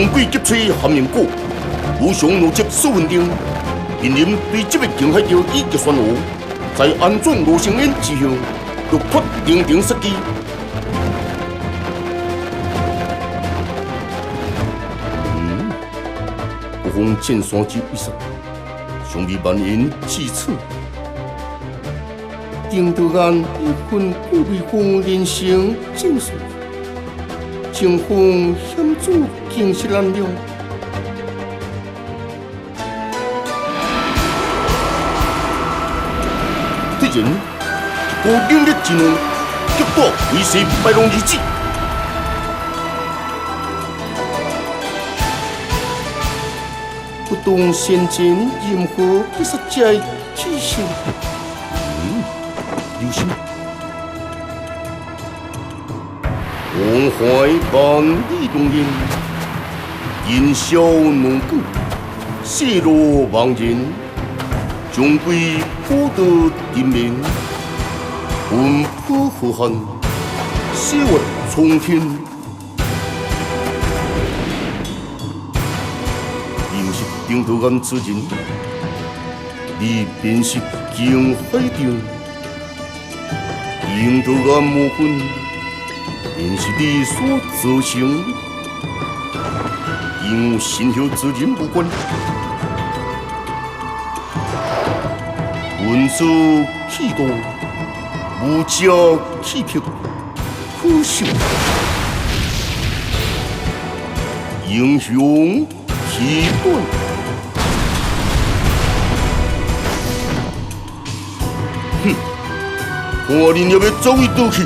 中贵急吹含人果，无上路接数稳定，面临对这个景海桥以及宣武，在安装罗生烟之后，突破定定失机。国风剑山之威慑，尚未蔓延至此。顶头岸一份古为公人生正数，情况险阻经世难料。突然，高警力之怒，极大威胁败龙而至。不动先前任何必杀者之性。有心。黄怀万里动人，烟消怒骨，血落亡人，终归不得人命，魂魄浩瀚，血雾冲天。又是顶头岸之人，你便是景海中。顶头岸魔魂，便是你所造成，因身后之人无关。文字气度，武者气魄，可笑。英雄气短。哼！看你要走一道去，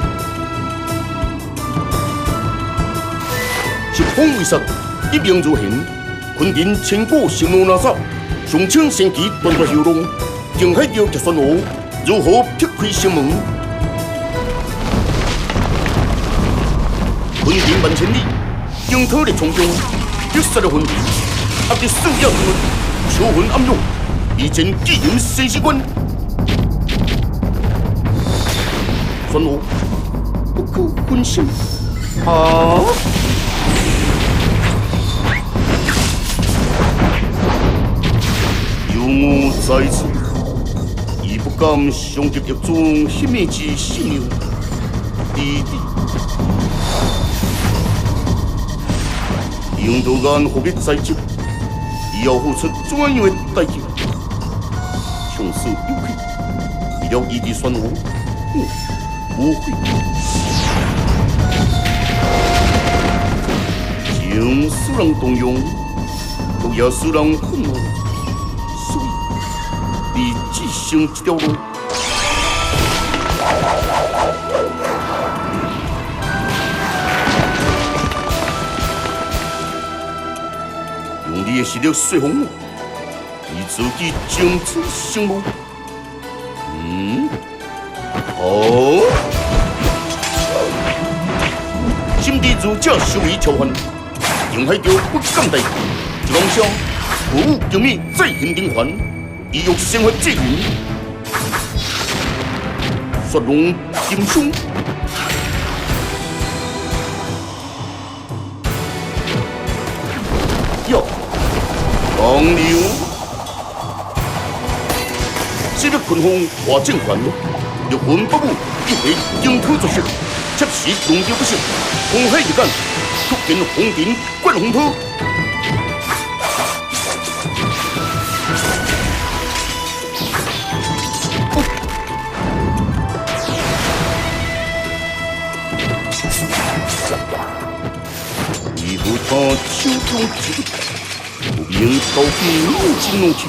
一方为杀，一命如hình，昆田千古成龙难杀，上清神奇断绝喉咙，定海桥结算我，如何劈开城门？昆田万千里，惊涛烈冲中，绝杀了昆田，压得数妖魂，超魂暗涌，以前既然生死关。孙武不可分心啊！有我在此，已不敢伤及狱中血面之性命。弟弟，领导岸何必在即？也要付出怎样的代价？从此有愧，为了异地孙武。不会，情使人动容，都要使人愤怒，所以你只行这条路。用你的实力说服我，你自己精致醒目。哦，心地如这修为超凡，定海桥不敢怠，一讲声何物救命再现灵还，意欲生活这人，雪龙金胸。哟，黄牛，这个群峰化正还。六魂不武，一回惊涛作势，切时龙雕不息，红海一干，突见红顶贯红涛。依附他手中之物，不明高飞怒惊怒气。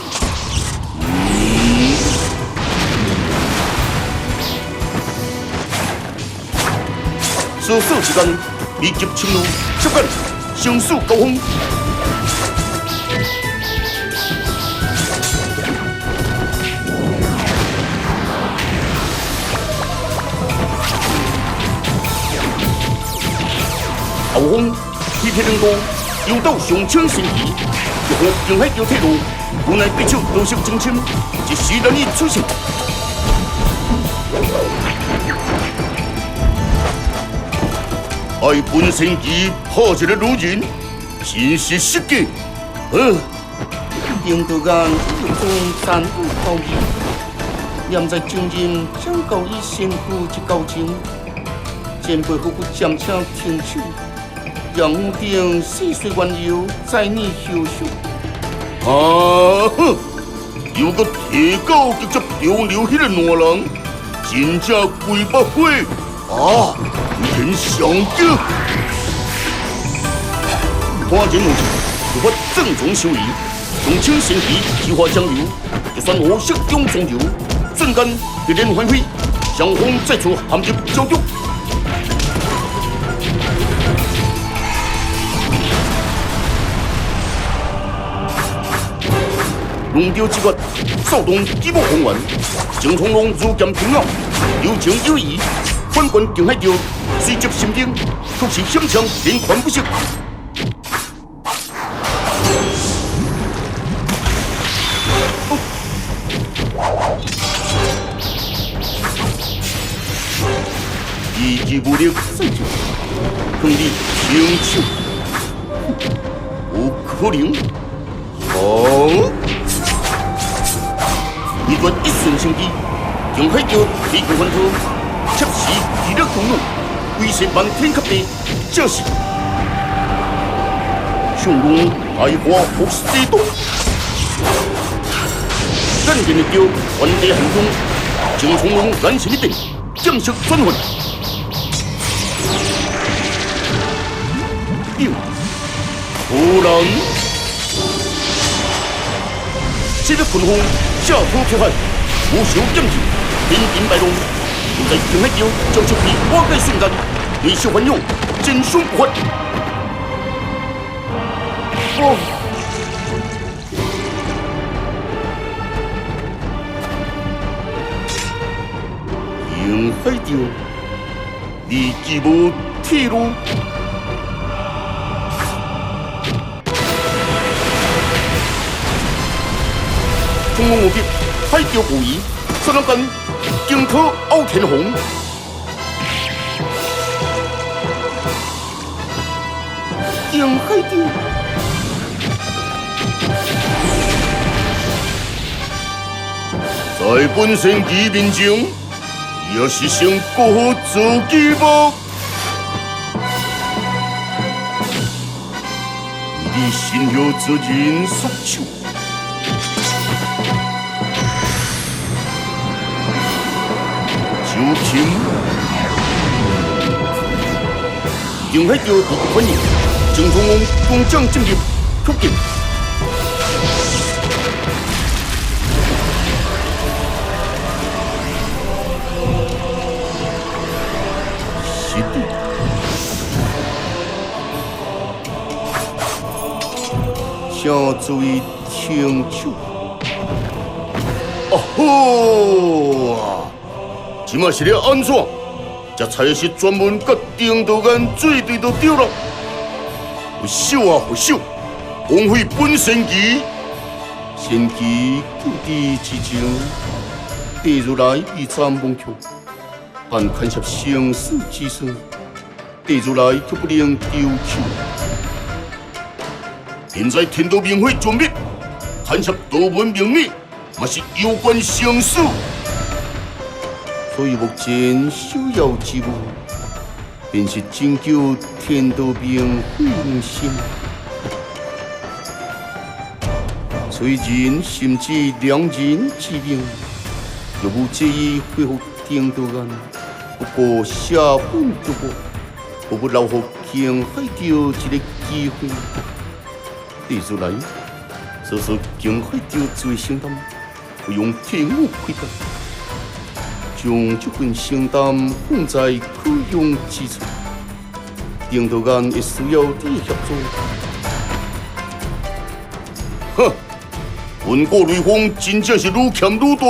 所受之间，密集侵入，接近相数高峰。后方铁铁两多，又到上清神奇，又和定海桥铁路，无奈对手多少精深，一时难以出现。爱本神奇，好一个女人，真是失格。领导干有种残酷暴力，念在经营将高以辛苦及高情，前辈夫妇暂且停手，让屋顶细水原油在你休息。有个提高直接中流迄个烂人，真正鬼不鬼天上叫！花钱用钱，就发正宗收益。从清神皮激化酱油，就算我色中中油，瞬间别人欢飞，相逢再处含入焦灼。龙雕之骨，少动基木宏源，郑从容如剑平遥，有情有义，反观定海钓，随接心顶，突袭险枪，连环不息。一击无力，再救，兄弟请求，不可能！一段一瞬生机，定海钓提供翻车，切时体力同路，威胁漫天及地，这是上龙大花福西多。咱人的钓原地行动，郑从容眼前一变，正式转换。突然，这个群风下土劈海，无手剑气，连兵败路。就在定海钓交出比瓦解瞬间，对手反涌，真凶不发。定海钓，你既无退路。从容无敌，海钓无疑，刹那间惊涛傲天虹。定海钓，在本身机面前，也是先过好自己吧。你心有责任所求。就凭定海钓不可反应，郑从容攻将进入突进，是的，请注意听手。即马是咧安怎？这才是专门甲领导干做对就对了。不朽啊不朽，枉费本神奇。神奇救地之前，跌入来一战梦球，但牵涉生死之事，跌入来却不能丢球。现在天道明会准备，牵涉道门名利，嘛是攸关生死。所以目前首要之务，便是拯救天道明慧用心。虽然甚至良人之命，若无介意恢复天道案，不过下本就无，何不留给江海钓一个机会？提出来，说说江海钓最承担，不用天我亏待。将这份承担放在可用之处，领导干也需要你协助。哼，文国雷锋真正是愈欠愈大，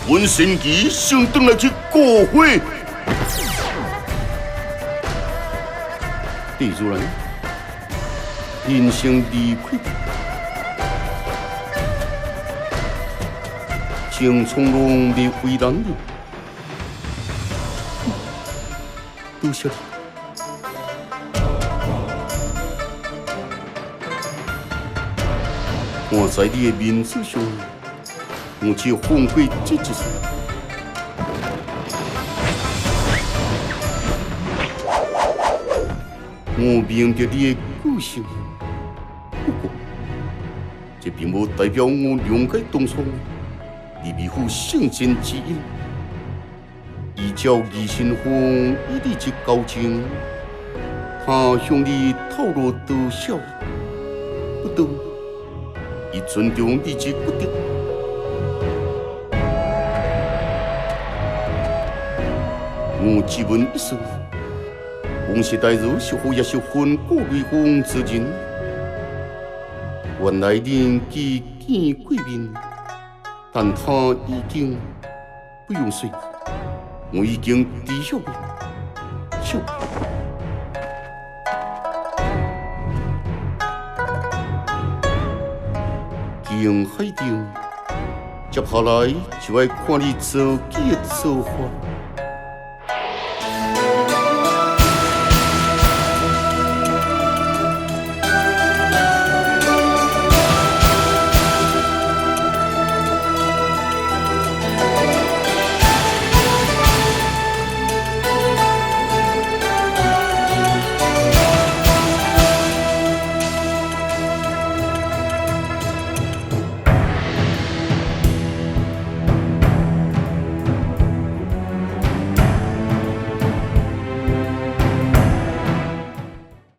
文神奇想转来去过火。提出来，人生离开。郑从容未为难你。多谢你。看在你的面子上，我只放过这一次。我明着你的个性，不过这并无代表我谅解当初你维护圣贤之因。依照义信方与你之交情，他向你透露多少，不懂，以尊重你之决定。我只问一声。王氏大儒是否也是分过瑞风之人？原来您既见贵面，但他已经不用说，我已经知晓了。晓得。经海定，接下来就要看你自己的做法。